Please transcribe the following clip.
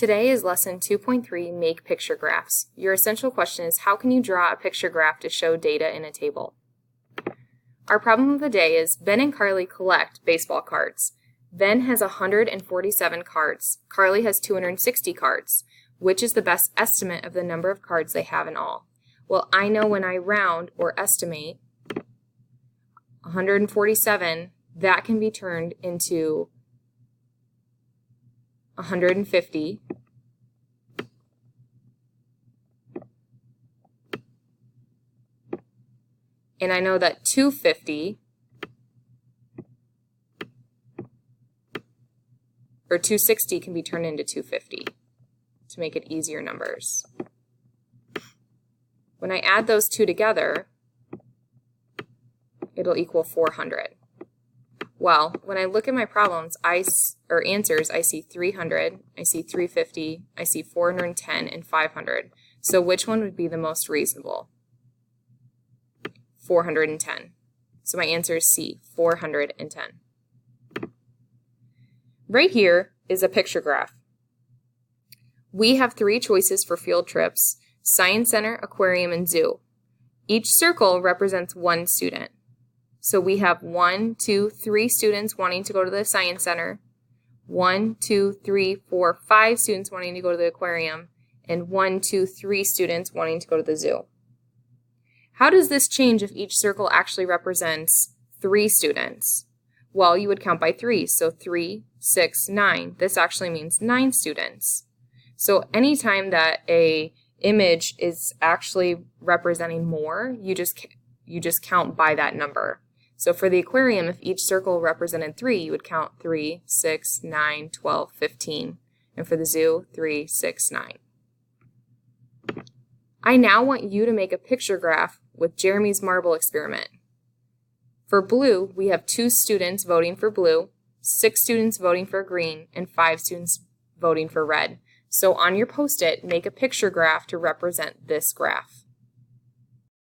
Today is lesson 2.3, Make Picture Graphs. Your essential question is, how can you draw a picture graph to show data in a table? Our problem of the day is Ben and Carly collect baseball cards. Ben has 147 cards. Carly has 260 cards. Which is the best estimate of the number of cards they have in all? Well, I know when I round or estimate 147, that can be turned into 150, and I know that 250 or 260 can be turned into 250 to make it easier numbers. When I add those two together, it'll equal 400. Well, when I look at my problems, answers, I see 300, I see 350, I see 410, and 500. So which one would be the most reasonable? 410. So my answer is C, 410. Right here is a picture graph. We have 3 choices for field trips: Science Center, Aquarium, and Zoo. Each circle represents 1 student. So we have 1, 2, 3 students wanting to go to the Science Center, 1, 2, 3, 4, 5 students wanting to go to the aquarium, and 1, 2, 3 students wanting to go to the zoo. How does this change if each circle actually represents 3 students? Well, you would count by 3. So 3, 6, 9. This actually means 9 students. So anytime that a image is actually representing more, you just count by that number. So for the aquarium, if each circle represented 3, you would count 3, 6, 9, 12, 15. And for the zoo, 3, 6, 9. I now want you to make a picture graph with Jeremy's marble experiment. For blue, we have 2 students voting for blue, 6 students voting for green, and 5 students voting for red. So on your Post-it, make a picture graph to represent this graph.